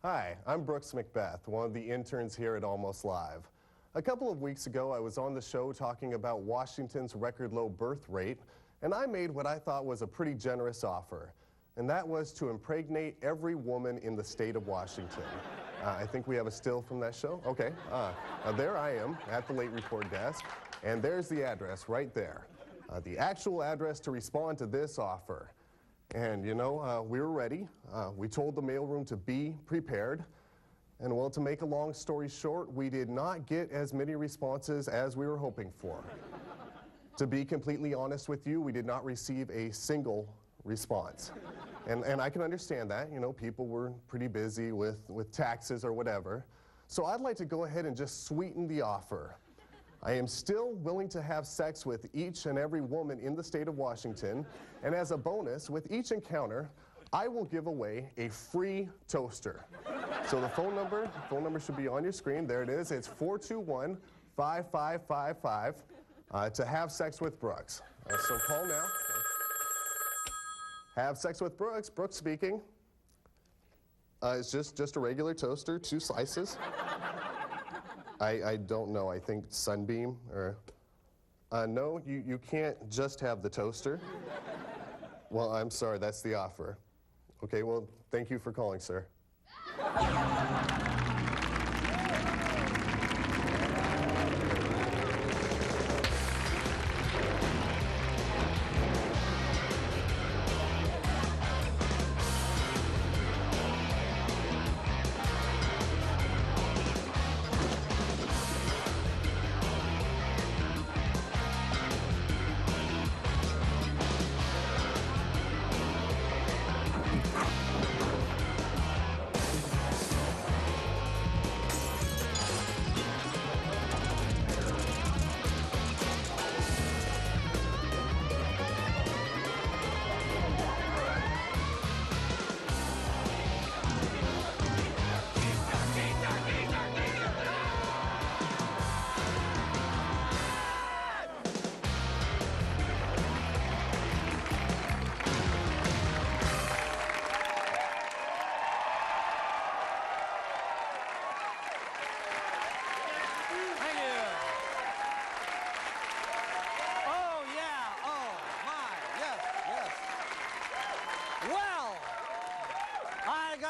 Hi, I'm Brooks McBeth, one of the interns here at Almost Live. A couple of weeks ago, I was on the show talking about Washington's record low birth rate, and I made what I thought was a pretty generous offer, and that was to impregnate every woman in the state of Washington. I think we have a still from that show. Okay, there I am at the late report desk, and there's the address right there. The actual address to respond to this offer. And you know, we were ready. We told the mailroom to be prepared. And well, to make a long story short, we did not get as many responses as we were hoping for. To be completely honest with you, we did not receive a single response. And I can understand that. You know, people were pretty busy with taxes or whatever. So I'd like to go ahead and just sweeten the offer. I am still willing to have sex with each and every woman in the state of Washington, and as a bonus, with each encounter, I will give away a free toaster. So the phone number should be on your screen. There it is. It's 421-5555 to have sex with Brooks. So call now. Have sex with Brooks. Brooks speaking. It's just a regular toaster, 2 slices. I don't know, I think Sunbeam, or... no, you can't just have the toaster. Well, I'm sorry, that's the offer. Okay, well, thank you for calling, sir.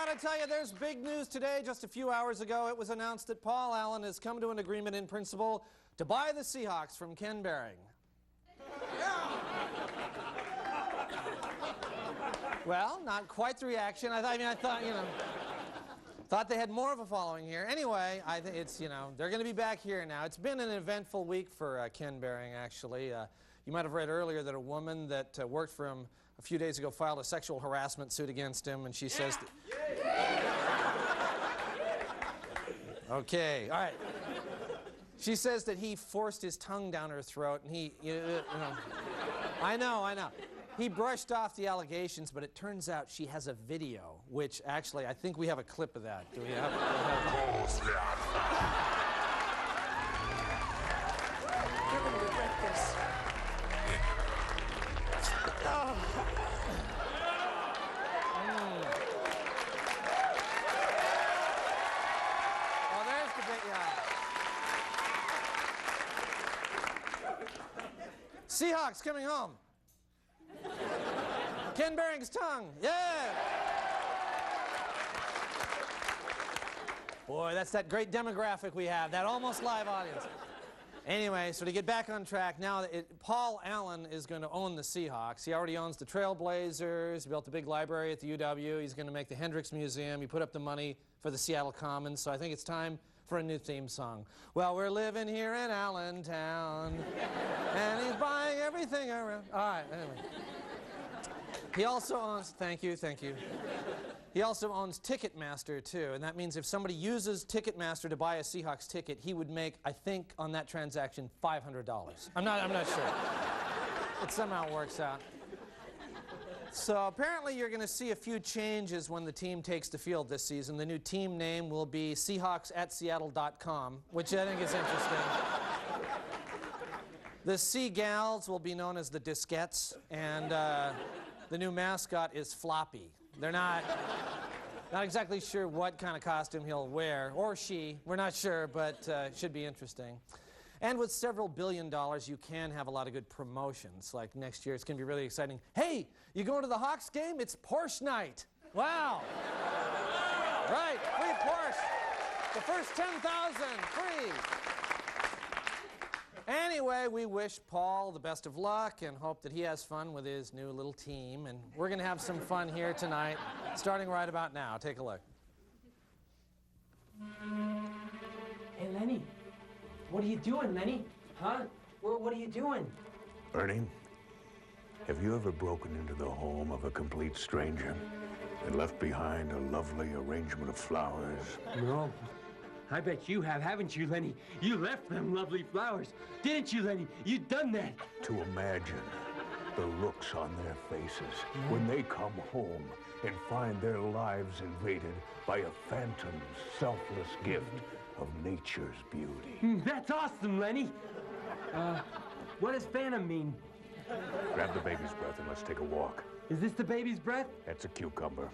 I tell you, there's big news today. Just a few hours ago, it was announced that Paul Allen has come to an agreement in principle to buy the Seahawks from Ken Behring. Well, not quite the reaction. I thought, you know, thought they had more of a following here. Anyway, I think it's, you know, they're going to be back here now. It's been an eventful week for Ken Behring, actually. You might have read earlier that a woman that worked for him a few days ago filed a sexual harassment suit against him, and she says... Okay, all right. She says that he forced his tongue down her throat, and he... You know, I know. He brushed off the allegations, but it turns out she has a video, which actually, I think we have a clip of that. Do we have You're going to regret this. Oh. Oh, there's the big, yeah. Seahawks coming home. Ken Behring's tongue, yeah! Boy, that's that great demographic we have, that almost live audience. Anyway, so to get back on track, now Paul Allen is going to own the Seahawks. He already owns the Trailblazers. He built a big library at the UW. He's going to make the Hendricks Museum. He put up the money for the Seattle Commons, so I think it's time for a new theme song. Well, we're living here in Allentown, and he's buying everything around. All right, anyway. He also owns, thank you. He also owns Ticketmaster, too, and that means if somebody uses Ticketmaster to buy a Seahawks ticket, he would make, I think, on that transaction, $500. I'm not sure. It somehow works out. So apparently you're going to see a few changes when the team takes the field this season. The new team name will be Seahawks@Seattle.com, which I think is interesting. The Seagals will be known as the Diskettes, and the new mascot is Floppy. They're not Not exactly sure what kind of costume he'll wear, or she. We're not sure, but it should be interesting. And with several $billion, you can have a lot of good promotions. Like next year, it's going to be really exciting. Hey, you going to the Hawks game? It's Porsche night. Wow. Right, free Porsche. The first 10,000, free. Anyway, we wish Paul the best of luck and hope that he has fun with his new little team. And we're going to have some fun here tonight, starting right about now. Take a look. Hey, Lenny. What are you doing, Lenny? Huh? What are you doing? Ernie, have you ever broken into the home of a complete stranger and left behind a lovely arrangement of flowers? No. I bet you have, haven't you, Lenny? You left them lovely flowers. Didn't you, Lenny? You done that. To imagine the looks on their faces when they come home and find their lives invaded by a phantom, selfless gift of nature's beauty. That's awesome, Lenny. What does phantom mean? Grab the baby's breath and let's take a walk. Is this the baby's breath? That's a cucumber.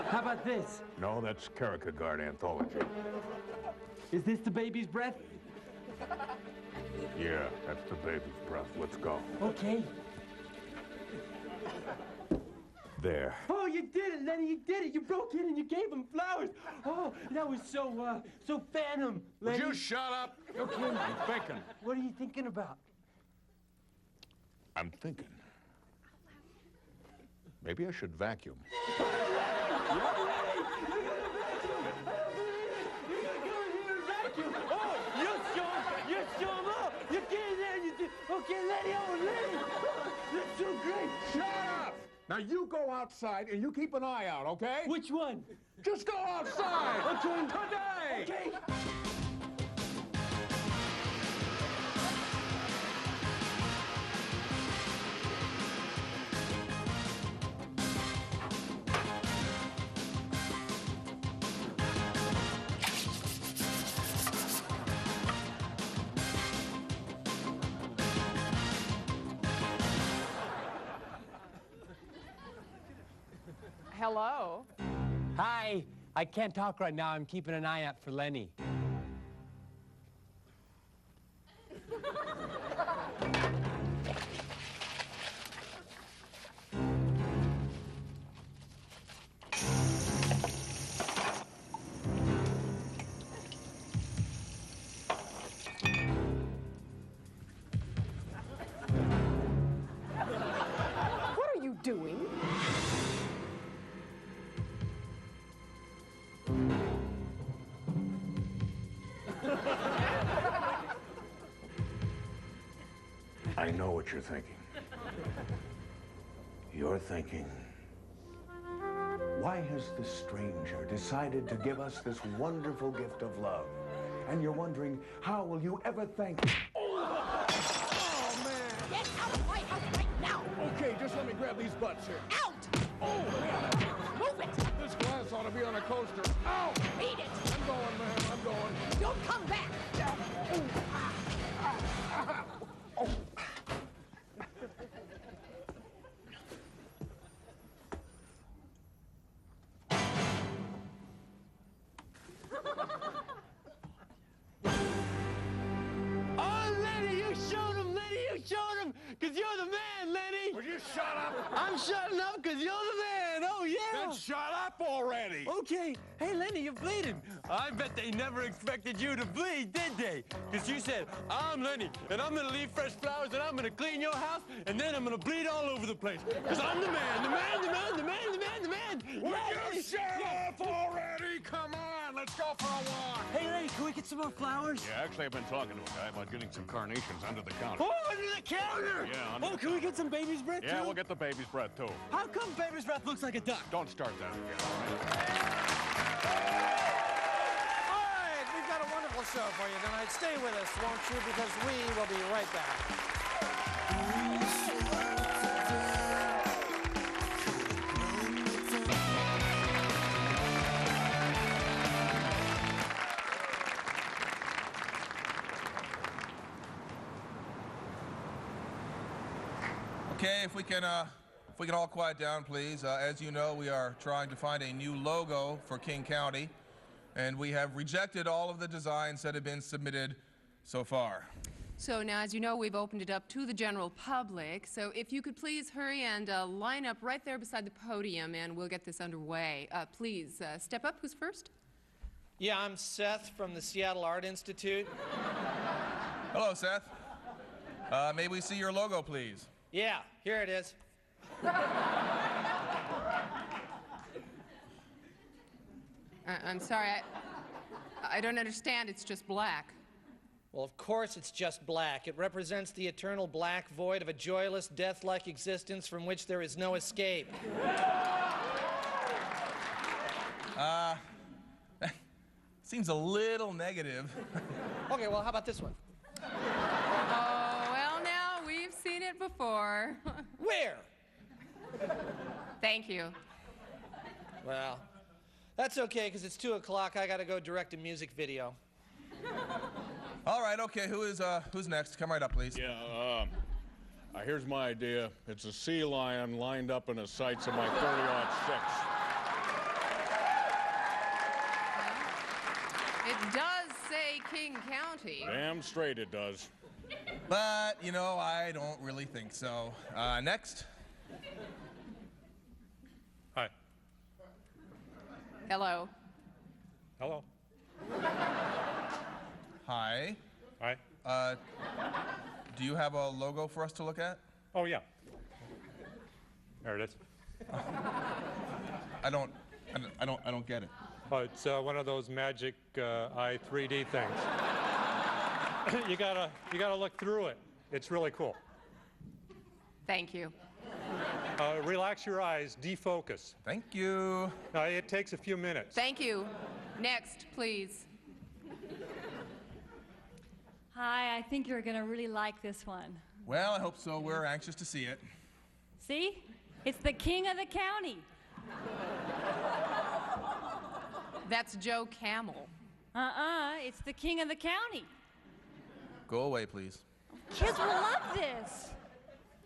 How about this? No, that's Kierkegaard anthology. Is this the baby's breath? Yeah, that's the baby's breath. Let's go. Okay. There. Oh, you did it, Lenny, you did it. You broke in and you gave him flowers. Oh, that was so phantom, Lenny. Would you shut up? Okay. I'm thinking. What are you thinking about? I'm thinking. Maybe I should vacuum. Oh, you show him up. You get in there and you do. Okay, Lenny, Lenny. That's so great. Shut up! Now you go outside and you keep an eye out, okay? Which one? Just go outside! Okay. Today! Okay. Hello. Hi. I can't talk right now. I'm keeping an eye out for Lenny. What are you doing? I know what you're thinking. You're thinking, why has this stranger decided to give us this wonderful gift of love? And you're wondering, how will you ever thank him? Oh, man. Get out of my house right now. Okay, just let me grab these butts here. Out. Oh, man. Move it. This glass ought to be on a coaster. Ow! Beat it. I'm going, man. I'm going. Don't come back. Oh, Lenny, you showed him, Lenny, you showed him, because you're the man, Lenny. Would you shut up? I'm shutting up because you're the man. Oh, yeah. Then shut up already. Okay. Hey, Lenny, you're bleeding. I bet they never expected you to bleed, did they? Because you said, I'm Lenny, and I'm going to leave fresh flowers, and I'm going to clean your house, and then I'm going to bleed all over the place. Because I'm the man, the man, the man, the man, the man, the man. Would Yeah, you shut up already? Come on, let's go for a walk. Hey, Lenny, can we get some more flowers? Yeah, actually, I've been talking to a guy about getting some carnations under the counter. Oh, under the counter! Yeah, under Oh, the can we get some baby's breath, Yeah, too? we'll get the baby's breath, too. How come baby's breath looks like a duck? Don't start that again. All right, we've got a wonderful show for you tonight. Stay with us, won't you? Because we will be right back. Okay, if we can we can all quiet down, please. As you know, we are trying to find a new logo for King County, and we have rejected all of the designs that have been submitted so far. So now, as you know, we've opened it up to the general public. So if you could please hurry and line up right there beside the podium, and we'll get this underway. Please, step up. Who's first? Yeah, I'm Seth from the Seattle Art Institute. Hello, Seth. May we see your logo, please? Yeah, here it is. I'm sorry, I don't understand. It's just black. Well, of course it's just black. It represents the eternal black void of a joyless, death-like existence from which there is no escape. Seems a little negative. Okay, well, how about this one? Oh, well, now, we've seen it before. Where? Thank you. Well, that's okay, because it's 2 o'clock. I gotta go direct a music video. All right, okay, who's next? Come right up, please. Yeah, here's my idea. It's a sea lion lined up in the sights of my 30-06. It does say King County. Damn straight it does. But, you know, I don't really think so. Next. Hi. Hello. Hello. Hi. Hi. Do you have a logo for us to look at? Oh, yeah. There it is. I don't get it. Oh, it's one of those magic eye 3D things. you gotta look through it. It's really cool. Thank you. Relax your eyes, defocus. Thank you. It takes a few minutes. Thank you. Next, please. Hi, I think you're gonna really like this one. Well, I hope so. We're anxious to see it. See? It's the king of the county. That's Joe Camel. It's the king of the county. Go away, please. Kids will love this.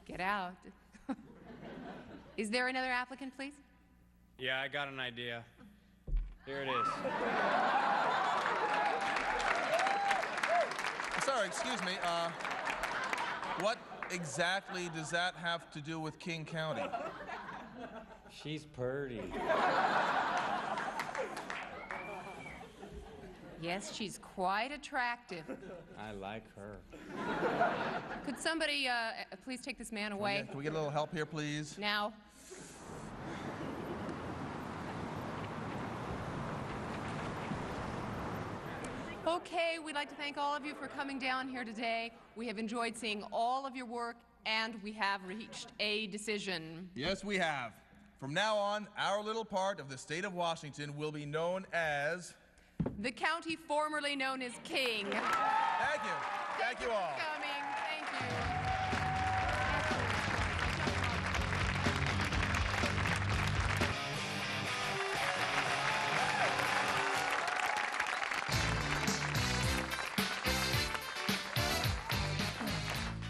Get out. Is there another applicant, please? Yeah, I got an idea. Here it is. Sorry, excuse me. What exactly does that have to do with King County? She's purty. Yes, she's quite attractive. I like her. Could somebody please take this man away? Okay, can we get a little help here, please? Now. Okay, we'd like to thank all of you for coming down here today. We have enjoyed seeing all of your work, and we have reached a decision. Yes, we have. From now on, our little part of the state of Washington will be known as... the county formerly known as King. Thank you. Thank you all. For coming. Thank you.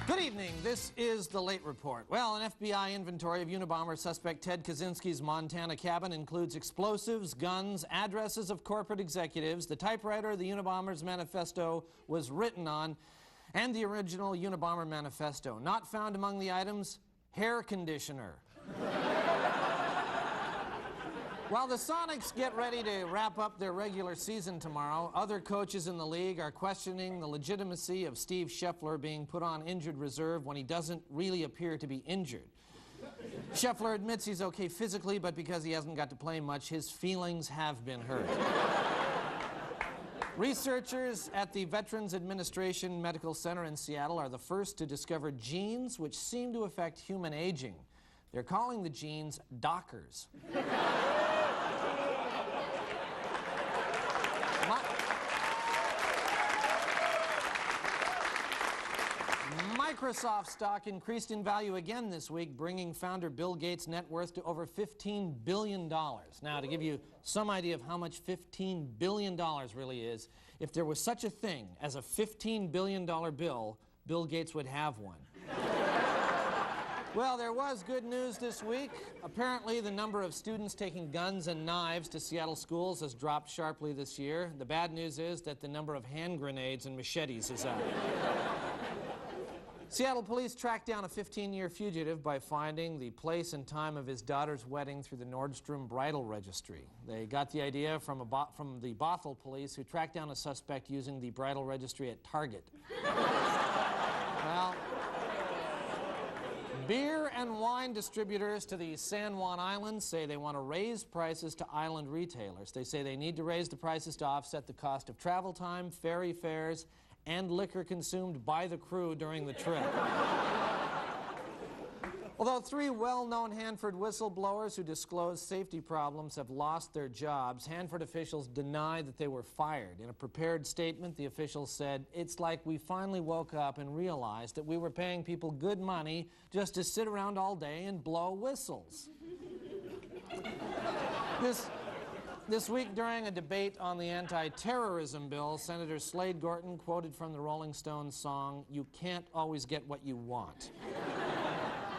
Good evening. This is the Late Report. Well, an FBI inventory of Unabomber suspect Ted Kaczynski's Montana cabin includes explosives, guns, addresses of corporate executives, the typewriter the Unabomber's manifesto was written on, and the original Unabomber manifesto. Not found among the items, hair conditioner. While the Sonics get ready to wrap up their regular season tomorrow, other coaches in the league are questioning the legitimacy of Steve Scheffler being put on injured reserve when he doesn't really appear to be injured. Scheffler admits he's okay physically, but because he hasn't got to play much, his feelings have been hurt. Researchers at the Veterans Administration Medical Center in Seattle are the first to discover genes which seem to affect human aging. They're calling the genes Dockers. Microsoft stock increased in value again this week, bringing founder Bill Gates' net worth to over $15 billion. Now, to give you some idea of how much $15 billion really is, if there was such a thing as a $15 billion bill, Bill Gates would have one. Well, there was good news this week. Apparently, the number of students taking guns and knives to Seattle schools has dropped sharply this year. The bad news is that the number of hand grenades and machetes is up. Seattle police tracked down a 15-year fugitive by finding the place and time of his daughter's wedding through the Nordstrom bridal registry. They got the idea from the Bothell police, who tracked down a suspect using the bridal registry at Target. Well, beer and wine distributors to the San Juan Islands say they want to raise prices to island retailers. They say they need to raise the prices to offset the cost of travel time, ferry fares, and liquor consumed by the crew during the trip. Although 3 well-known Hanford whistleblowers who disclosed safety problems have lost their jobs, Hanford officials deny that they were fired. In a prepared statement, the officials said, "It's like we finally woke up and realized that we were paying people good money just to sit around all day and blow whistles." This week, during a debate on the anti-terrorism bill, Senator Slade Gorton quoted from the Rolling Stones song, "You can't always get what you want."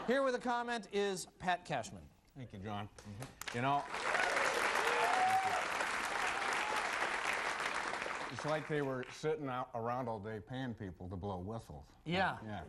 Here with a comment is Pat Cashman. Thank you, John. You know, it's like they were sitting out around all day paying people to blow whistles. Yeah. Yeah.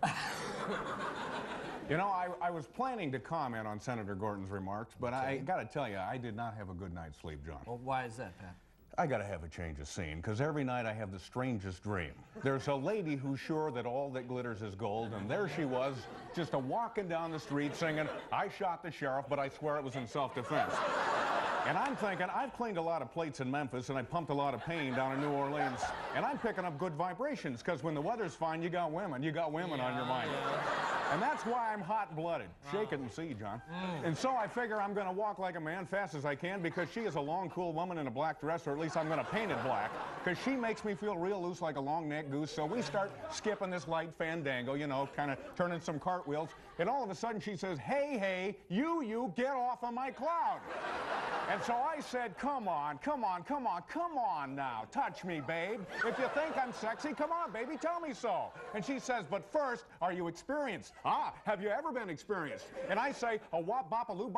You know, I was planning to comment on Senator Gorton's remarks, but I got to tell you, I did not have a good night's sleep, John. Well, why is that, Pat? I got to have a change of scene, because every night I have the strangest dream. There's a lady who's sure that all that glitters is gold, and there she was, just walking down the street singing, "I shot the sheriff, but I swear it was in self-defense." And I'm thinking, I've cleaned a lot of plates in Memphis, and I pumped a lot of pain down in New Orleans, and I'm picking up good vibrations, because when the weather's fine, you got women. You got women on your mind. And that's why I'm hot-blooded. Shake it and see, John. And so I figure I'm going to walk like a man fast as I can, because she is a long, cool woman in a black dress, or at least I'm going to paint it black, because she makes me feel real loose like a long-necked goose. So we start skipping this light fandango, you know, kind of turning some cartwheels. And all of a sudden she says, "Hey, hey, you, get off of my cloud." And so I said, come on now, touch me, babe. If you think I'm sexy, come on, baby, tell me so. And she says, "But first, are you experienced?" "Ah, have you ever been experienced?" And I say, "A wop, bop-a-loo,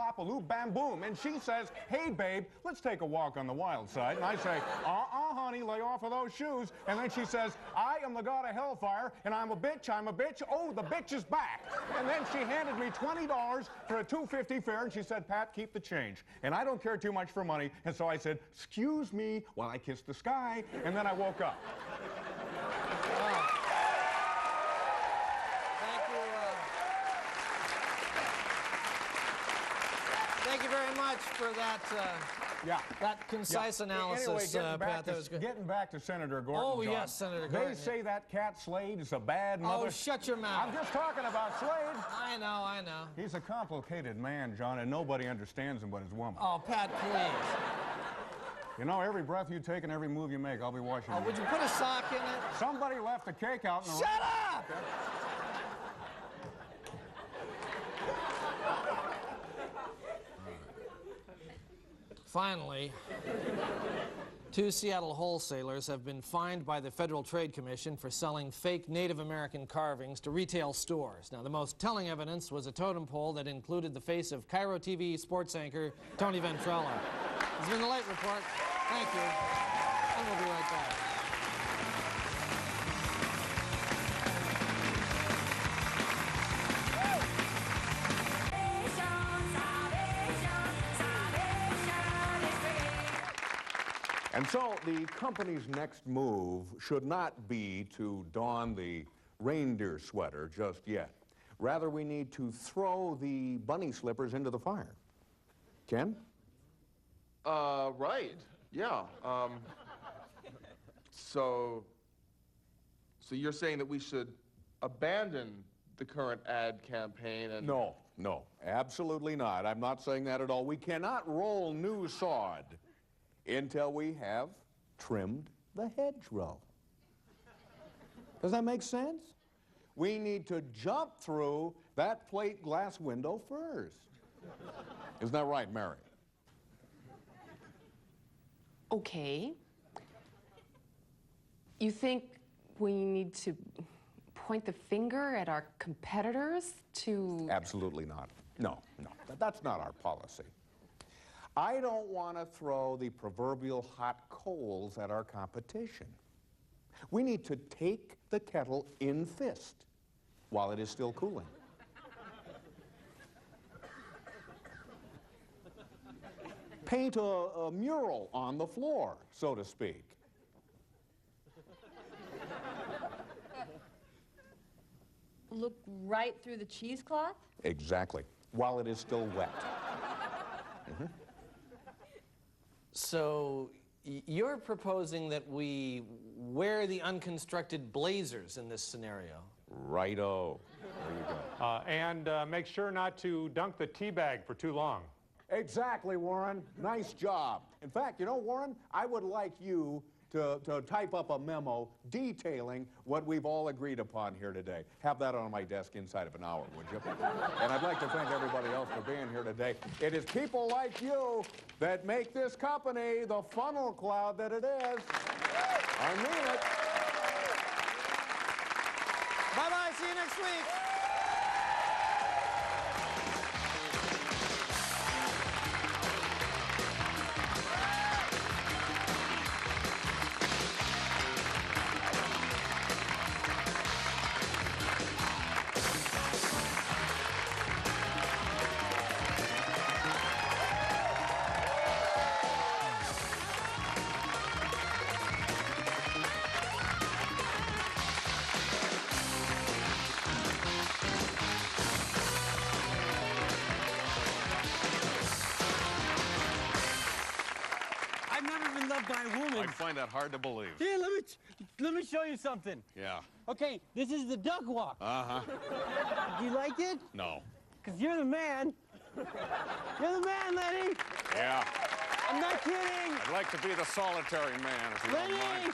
bam, boom." And she says, "Hey, babe, let's take a walk on the wild side." And I say, honey, lay off of those shoes." And then she says, "I am the god of hellfire, and I'm a bitch. Oh, the bitch is back." And then she handed me $20 for a $2.50 fare, and she said, "Pat, keep the change." And I don't care too much for money, and so I said, "Excuse me," while I kissed the sky, and then I woke up. Thank you very much for that, that concise analysis, Anyway, Pat. That was good. Getting back to Senator Gorton, Oh, John, yes, Senator Gorton. They say that cat Slade is a bad mother. Oh, shut your mouth. I'm just talking about Slade. I know. He's a complicated man, John, and nobody understands him but his woman. Oh, Pat, please. You know, every breath you take and every move you make, I'll be watching you. Would you put a sock in it? Somebody left the cake out in the... Shut up! Finally, 2 Seattle wholesalers have been fined by the Federal Trade Commission for selling fake Native American carvings to retail stores. Now, the most telling evidence was a totem pole that included the face of Cairo TV sports anchor Tony Ventrella. This has been the Late Report. Thank you, and we'll be right back. And so the company's next move should not be to don the reindeer sweater just yet. Rather, we need to throw the bunny slippers into the fire. Ken? Right. Yeah. So you're saying that we should abandon the current ad campaign and... No, absolutely not. I'm not saying that at all. We cannot roll new sod until we have trimmed the hedgerow. Does that make sense? We need to jump through that plate glass window first. Isn't that right, Mary? Okay. You think we need to point the finger at our competitors to... Absolutely not. No, that's not our policy. I don't want to throw the proverbial hot coals at our competition. We need to take the kettle in fist while it is still cooling. Paint a mural on the floor, so to speak. Look right through the cheesecloth? Exactly, while it is still wet. So you're proposing that we wear the unconstructed blazers in this scenario? Righto. There you go. And make sure not to dunk the tea bag for too long. Exactly, Warren. Nice job. In fact, you know, Warren, I would like you to type up a memo detailing what we've all agreed upon here today. Have that on my desk inside of an hour, would you? And I'd like to thank everybody else for being here today. It is people like you that make this company the funnel cloud that it is. I mean it. Bye-bye. See you next week. I've never been loved by a woman. I find that hard to believe. Here, let me show you something. Yeah. Okay, this is the duck walk. Uh-huh. Do you like it? No. Because you're the man. You're the man, Lenny. Yeah. I'm not kidding. I'd like to be the solitary man, if you don't mind. Lenny!